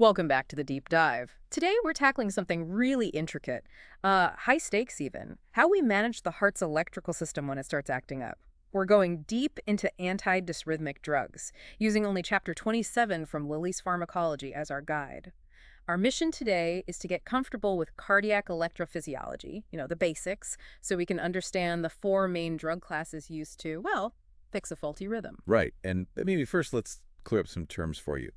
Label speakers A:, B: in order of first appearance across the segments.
A: Welcome back to the deep dive. Today we're tackling something really intricate, high stakes even, how we manage the heart's electrical system when it starts acting up. We're going deep into antidysrhythmic drugs, using only chapter 27 from Lilley's Pharmacology as our guide. Our mission today is to get comfortable with cardiac electrophysiology, the basics, so we can understand the four main drug classes used to, well, fix a faulty rhythm.
B: Right. And maybe first let's clear up some terms for you.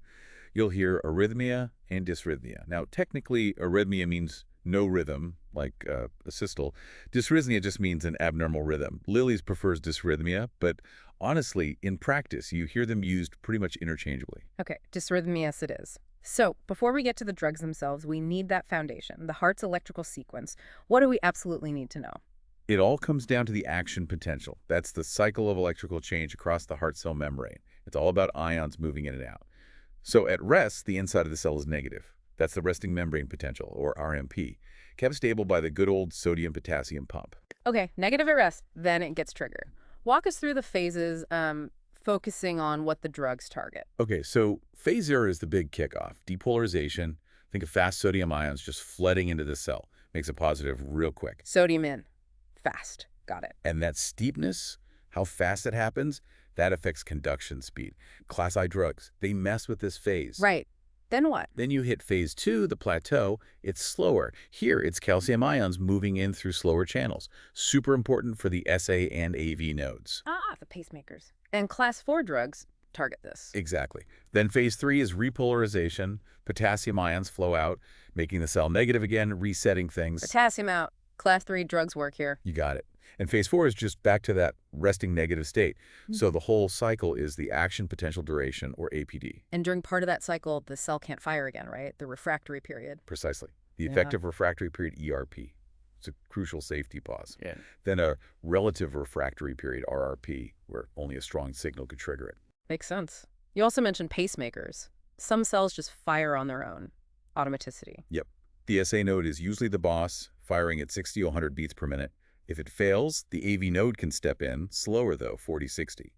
B: You'll hear arrhythmia and dysrhythmia. Now, technically, arrhythmia means no rhythm, like a systole. Dysrhythmia just means an abnormal rhythm. Lilly's prefers dysrhythmia, but honestly, in practice, you hear them used pretty much interchangeably.
A: Okay, dysrhythmias it is. So, before we get to the drugs themselves, we need that foundation, the heart's electrical sequence. What do we absolutely need to know?
B: It all comes down to the action potential. That's the cycle of electrical change across the heart cell membrane. It's all about ions moving in and out. So at rest, the inside of the cell is negative. That's the resting membrane potential, or RMP, kept stable by the good old sodium-potassium pump.
A: Okay, negative at rest, then it gets triggered. Walk us through the phases, focusing on what the drugs target.
B: Okay, so phase 0 is the big kickoff. Depolarization. Think of fast sodium ions just flooding into the cell. Makes it positive real quick.
A: Sodium in. Fast. Got it.
B: And that steepness, how fast it happens, that affects conduction speed. Class I drugs, they mess with this phase.
A: Right. Then what?
B: Then you hit phase 2, the plateau. It's slower. Here, it's calcium ions moving in through slower channels. Super important for the SA and AV nodes.
A: The pacemakers. And class 4 drugs target this.
B: Exactly. Then phase 3 is repolarization. Potassium ions flow out, making the cell negative again, resetting things.
A: Potassium out. Class 3 drugs work here.
B: You got it. And phase 4 is just back to that resting negative state. So the whole cycle is the action potential duration, or APD.
A: And during part of that cycle, the cell can't fire again, right? The refractory period.
B: Precisely. The
A: Yeah.
B: effective refractory period, ERP. It's a crucial safety pause.
A: Yeah.
B: Then a relative refractory period, RRP, where only a strong signal could trigger it.
A: Makes sense. You also mentioned pacemakers. Some cells just fire on their own. Automaticity.
B: Yep. The SA node is usually the boss, firing at 60 to 100 beats per minute. If it fails, the AV node can step in, slower though, 40-60.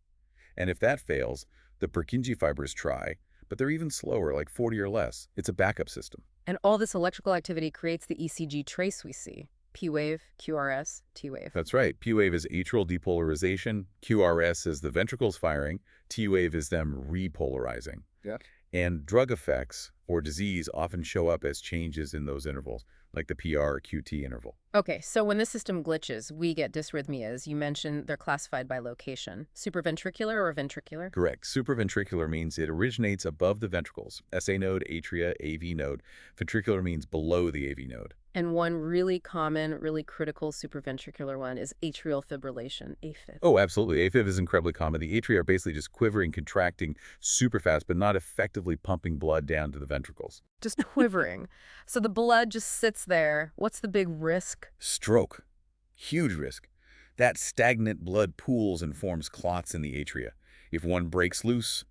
B: And if that fails, the Purkinje fibers try, but they're even slower, like 40 or less. It's a backup system.
A: And all this electrical activity creates the ECG trace we see. P wave, QRS, T wave.
B: That's right. P wave is atrial depolarization. QRS is the ventricles firing. T wave is them repolarizing.
C: Yeah.
B: And drug effects or disease often show up as changes in those intervals, like the PR or QT interval.
A: Okay, so when the system glitches, we get dysrhythmias. You mentioned they're classified by location. Supraventricular or ventricular?
B: Correct. Supraventricular means it originates above the ventricles. SA node, atria, AV node. Ventricular means below the AV node.
A: And one really common, really critical supraventricular one is atrial fibrillation, AFib.
B: Oh, absolutely. AFib is incredibly common. The atria are basically just quivering, contracting super fast, but not effectively pumping blood down to the ventricles.
A: Just quivering. So the blood just sits there. What's the big risk?
B: Stroke. Huge risk. That stagnant blood pools and forms clots in the atria. If one breaks loose,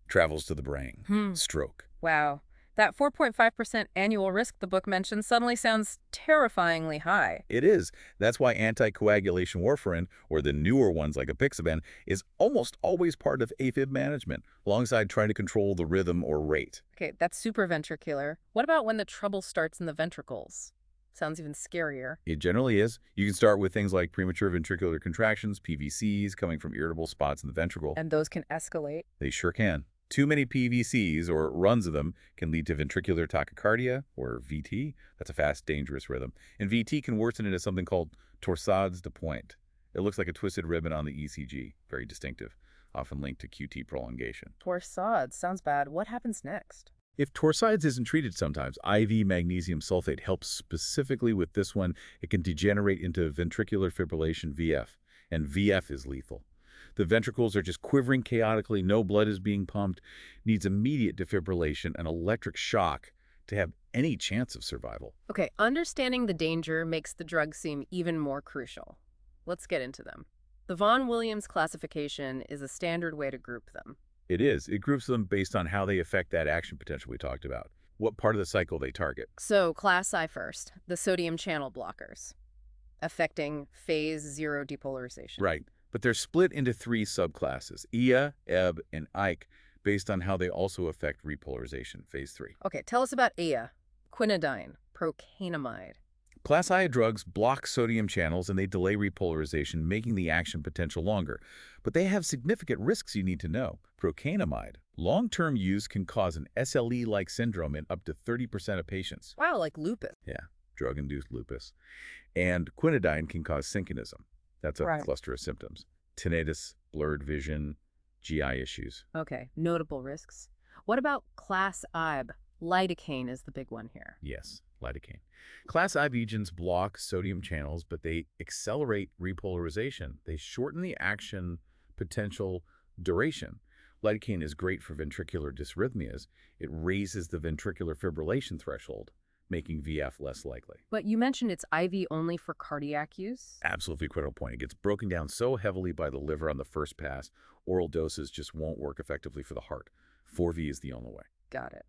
B: travels to the brain. Stroke.
A: Wow. That 4.5% annual risk the book mentions suddenly sounds terrifyingly high.
B: It is. That's why anticoagulation warfarin, or the newer ones like apixaban, is almost always part of AFib management, alongside trying to control the rhythm or rate.
A: Okay, that's supraventricular. What about when the trouble starts in the ventricles? Sounds even scarier.
B: It generally is. You can start with things like premature ventricular contractions, PVCs, coming from irritable spots in the ventricle.
A: And those can escalate.
B: They sure can. Too many PVCs, or runs of them, can lead to ventricular tachycardia, or VT. That's a fast, dangerous rhythm. And VT can worsen into something called torsades de pointe. It looks like a twisted ribbon on the ECG. Very distinctive, often linked to QT prolongation.
A: Torsades. Sounds bad. What happens next?
B: If torsades isn't treated sometimes, IV magnesium sulfate helps specifically with this one. It can degenerate into ventricular fibrillation, VF, and VF is lethal. The ventricles are just quivering chaotically, no blood is being pumped, needs immediate defibrillation, an electric shock to have any chance of survival.
A: Okay, understanding the danger makes the drugs seem even more crucial. Let's get into them. The Vaughan Williams classification is a standard way to group them.
B: It is. It groups them based on how they affect that action potential we talked about, what part of the cycle they target.
A: So, class I first, the sodium channel blockers, affecting phase 0 depolarization.
B: Right. But they're split into three subclasses, IA, EB, and IK, based on how they also affect repolarization, phase 3.
A: Okay, tell us about quinidine, procainamide.
B: Class I drugs block sodium channels and they delay repolarization, making the action potential longer. But they have significant risks you need to know. Procainamide, long-term use can cause an SLE-like syndrome in up to 30% of patients.
A: Wow, like lupus.
B: Yeah, drug-induced lupus. And quinidine can cause synchronism. That's a
A: Right.
B: cluster of symptoms. Tinnitus, blurred vision, GI issues.
A: Okay, notable risks. What about class IB? Lidocaine is the big one here.
B: Yes, lidocaine. Class I agents block sodium channels, but they accelerate repolarization. They shorten the action potential duration. Lidocaine is great for ventricular dysrhythmias. It raises the ventricular fibrillation threshold, making VF less likely.
A: But you mentioned it's IV only for cardiac use?
B: Absolutely critical point. It gets broken down so heavily by the liver on the first pass, oral doses just won't work effectively for the heart. 4V is the only way.
A: Got it.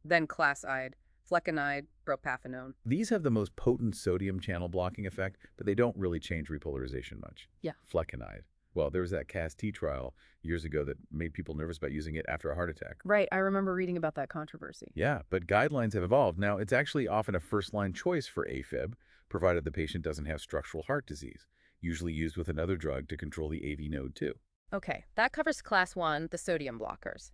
A: Then class ID, flecainide, propafenone.
B: These have the most potent sodium channel blocking effect, but they don't really change repolarization much.
A: Yeah.
B: Flecainide. Well, there was that CAS-T trial years ago that made people nervous about using it after a heart attack.
A: Right, I remember reading about that controversy.
B: Yeah, but guidelines have evolved. Now, it's actually often a first-line choice for AFib, provided the patient doesn't have structural heart disease, usually used with another drug to control the AV node too.
A: Okay, that covers class 1, the sodium blockers.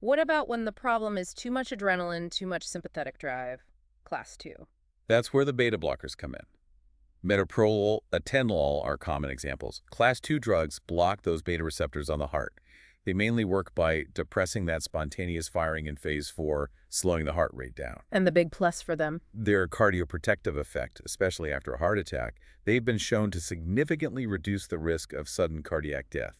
A: What about when the problem is too much adrenaline, too much sympathetic drive? Class 2.
B: That's where the beta blockers come in. Metoprolol, atenolol are common examples. Class 2 drugs block those beta receptors on the heart. They mainly work by depressing that spontaneous firing in phase 4, slowing the heart rate down.
A: And the big plus for them?
B: Their cardioprotective effect, especially after a heart attack, they've been shown to significantly reduce the risk of sudden cardiac death.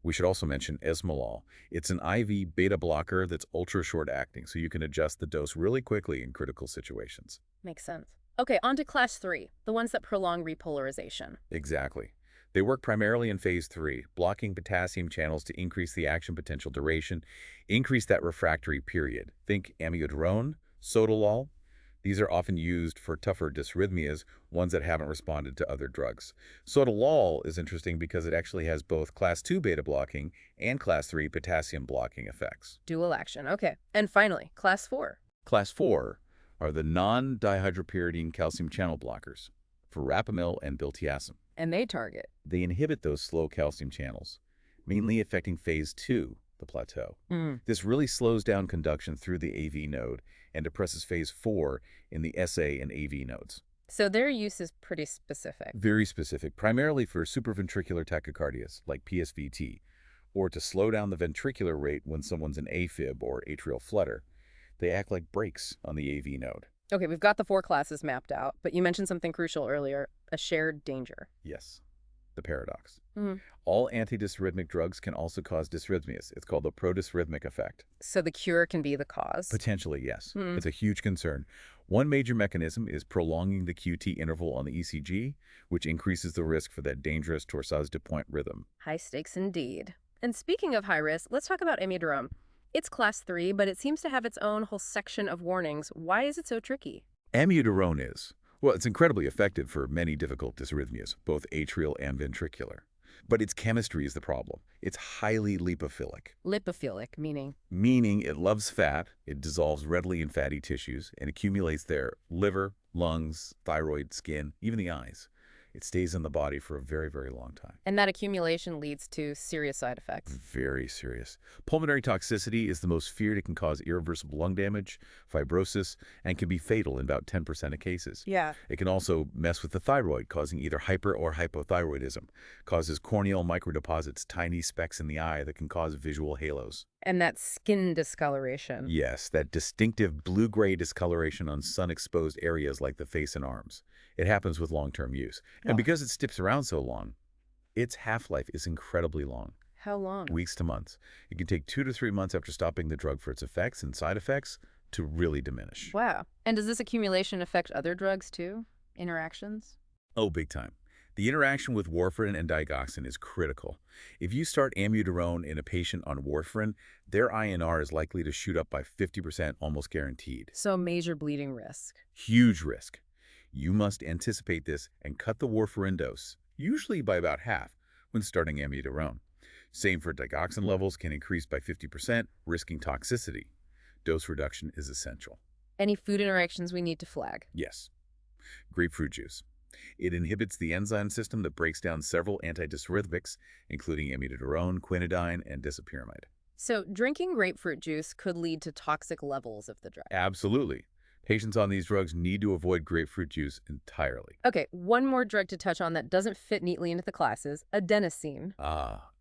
B: We should also mention esmolol. It's an IV beta blocker that's ultra-short acting, so you can adjust the dose really quickly in critical situations.
A: Makes sense. Okay, on to class 3, the ones that prolong repolarization.
B: Exactly. They work primarily in phase 3, blocking potassium channels to increase the action potential duration, increase that refractory period. Think amiodarone, sotalol. These are often used for tougher dysrhythmias, ones that haven't responded to other drugs. Sotalol is interesting because it actually has both class 2 beta blocking and class 3 potassium blocking effects.
A: Dual action, okay. And finally, class 4.
B: Class 4 are the non-dihydropyridine calcium channel blockers, verapamil and diltiazem.
A: And they target.
B: They inhibit those slow calcium channels, mainly affecting phase 2, the plateau. This really slows down conduction through the AV node and depresses phase 4 in the SA and AV nodes.
A: So their use is pretty specific.
B: Very specific, primarily for supraventricular tachycardias, like PSVT, or to slow down the ventricular rate when someone's in AFib or atrial flutter. They act like brakes on the AV node.
A: Okay, we've got the 4 classes mapped out, but you mentioned something crucial earlier, a shared danger.
B: Yes, the paradox. All antidysrhythmic drugs can also cause dysrhythmias. It's called the prodysrhythmic effect.
A: So the cure can be the cause?
B: Potentially, yes. It's a huge concern. One major mechanism is prolonging the QT interval on the ECG, which increases the risk for that dangerous torsades de pointe rhythm.
A: High stakes indeed. And speaking of high risk, let's talk about amiodarone. It's class 3, but it seems to have its own whole section of warnings. Why is it so tricky?
B: Amiodarone is, well, it's incredibly effective for many difficult dysrhythmias, both atrial and ventricular. But its chemistry is the problem. It's highly lipophilic.
A: Lipophilic, meaning?
B: Meaning it loves fat, it dissolves readily in fatty tissues, and accumulates there liver, lungs, thyroid, skin, even the eyes. It stays in the body for a very, very long time.
A: And that accumulation leads to serious side effects.
B: Very serious. Pulmonary toxicity is the most feared. It can cause irreversible lung damage, fibrosis, and can be fatal in about 10% of cases.
A: Yeah.
B: It can also mess with the thyroid, causing either hyper or hypothyroidism. Causes corneal microdeposits, tiny specks in the eye that can cause visual halos.
A: And that skin discoloration.
B: Yes, that distinctive blue-gray discoloration on sun-exposed areas like the face and arms. It happens with long-term use. And because it sticks around so long, its half-life is incredibly long.
A: How long?
B: Weeks to months. It can take 2 to 3 months after stopping the drug for its effects and side effects to really diminish.
A: Wow. And does this accumulation affect other drugs too? Interactions?
B: Oh, big time. The interaction with warfarin and digoxin is critical. If you start amiodarone in a patient on warfarin, their INR is likely to shoot up by 50%, almost guaranteed.
A: So major bleeding risk.
B: Huge risk. You must anticipate this and cut the warfarin dose, usually by about half, when starting amiodarone. Same for digoxin levels can increase by 50%, risking toxicity. Dose reduction is essential.
A: Any food interactions we need to flag?
B: Yes. Grapefruit juice. It inhibits the enzyme system that breaks down several antidysrhythmics, including amiodarone, quinidine, and disopyramide.
A: So drinking grapefruit juice could lead to toxic levels of the drug.
B: Absolutely. Patients on these drugs need to avoid grapefruit juice entirely.
A: Okay, one more drug to touch on that doesn't fit neatly into the classes, adenosine.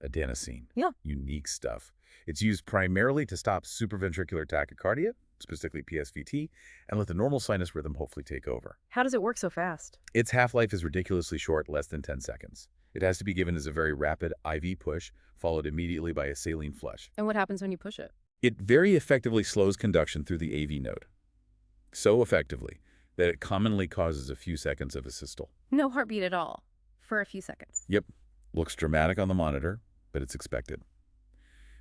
B: Adenosine.
A: Yeah.
B: Unique stuff. It's used primarily to stop supraventricular tachycardia, specifically PSVT, and let the normal sinus rhythm hopefully take over.
A: How does it work so fast?
B: Its half-life is ridiculously short, less than 10 seconds. It has to be given as a very rapid IV push, followed immediately by a saline flush.
A: And what happens when you push it?
B: It very effectively slows conduction through the AV node. So effectively that it commonly causes a few seconds of asystole.
A: No heartbeat at all, for a few seconds.
B: Yep. Looks dramatic on the monitor, but it's expected.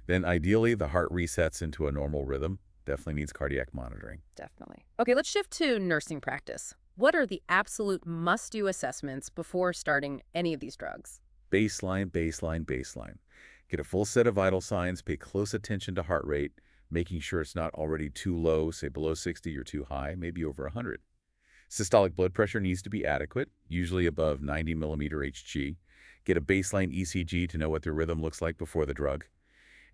B: Then ideally, the heart resets into a normal rhythm. Definitely needs cardiac monitoring.
A: Definitely. Okay, let's shift to nursing practice. What are the absolute must-do assessments before starting any of these drugs?
B: Baseline, baseline, baseline. Get a full set of vital signs, pay close attention to heart rate, making sure it's not already too low, say below 60 or too high, maybe over 100. Systolic blood pressure needs to be adequate, usually above 90 millimeter Hg. Get a baseline ECG to know what their rhythm looks like before the drug.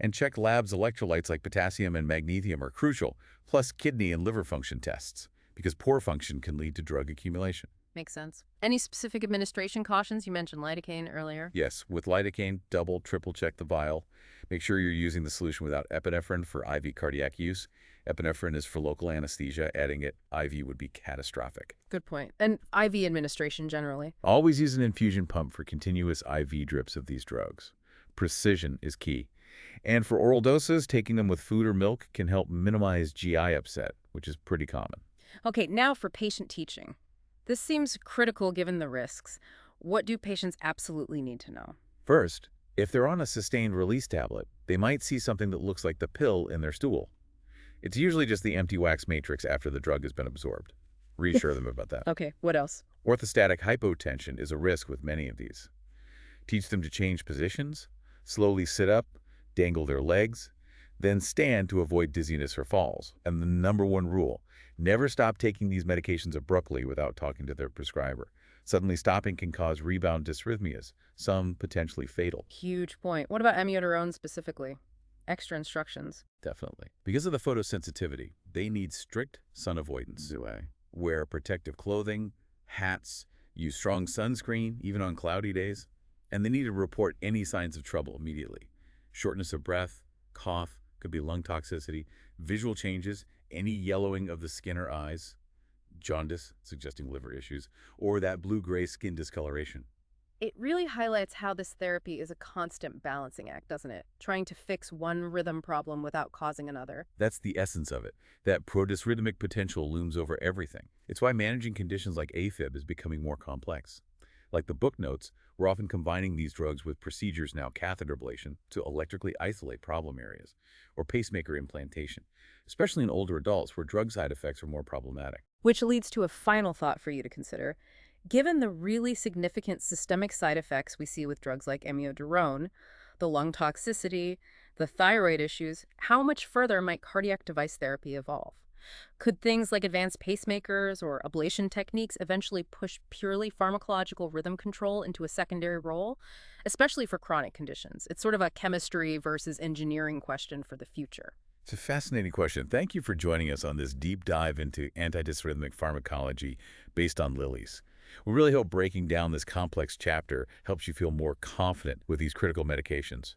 B: And check labs electrolytes like potassium and magnesium are crucial, plus kidney and liver function tests, because poor function can lead to drug accumulation.
A: Makes sense. Any specific administration cautions? You mentioned lidocaine earlier.
B: Yes, with lidocaine, double, triple check the vial. Make sure you're using the solution without epinephrine for IV cardiac use. Epinephrine is for local anesthesia. Adding it IV would be catastrophic.
A: Good point. And IV administration generally.
B: Always use an infusion pump for continuous IV drips of these drugs. Precision is key. And for oral doses, taking them with food or milk can help minimize GI upset, which is pretty common.
A: Okay, now for patient teaching. This seems critical given the risks. What do patients absolutely need to know?
B: First, if they're on a sustained release tablet, they might see something that looks like the pill in their stool. It's usually just the empty wax matrix after the drug has been absorbed. Reassure them about that.
A: Okay, what else?
B: Orthostatic hypotension is a risk with many of these. Teach them to change positions, slowly sit up, dangle their legs, then stand to avoid dizziness or falls. And the #1 rule, never stop taking these medications abruptly without talking to their prescriber. Suddenly stopping can cause rebound dysrhythmias, some potentially fatal.
A: Huge point. What about amiodarone specifically? Extra instructions.
B: Definitely. Because of the photosensitivity, they need strict sun avoidance. Wear protective clothing, hats, use strong sunscreen, even on cloudy days. And they need to report any signs of trouble immediately. Shortness of breath, cough, could be lung toxicity, visual changes, any yellowing of the skin or eyes, jaundice, suggesting liver issues, or that blue-gray skin discoloration.
A: It really highlights how this therapy is a constant balancing act, doesn't it? Trying to fix one rhythm problem without causing another.
B: That's the essence of it. That prodysrhythmic potential looms over everything. It's why managing conditions like AFib is becoming more complex. Like the book notes, we're often combining these drugs with procedures now catheter ablation to electrically isolate problem areas, or pacemaker implantation, especially in older adults where drug side effects are more problematic.
A: Which leads to a final thought for you to consider. Given the really significant systemic side effects we see with drugs like amiodarone, the lung toxicity, the thyroid issues, how much further might cardiac device therapy evolve? Could things like advanced pacemakers or ablation techniques eventually push purely pharmacological rhythm control into a secondary role, especially for chronic conditions? It's sort of a chemistry versus engineering question for the future.
B: It's a fascinating question. Thank you for joining us on this deep dive into antidysrhythmic pharmacology based on Lilley's. We really hope breaking down this complex chapter helps you feel more confident with these critical medications.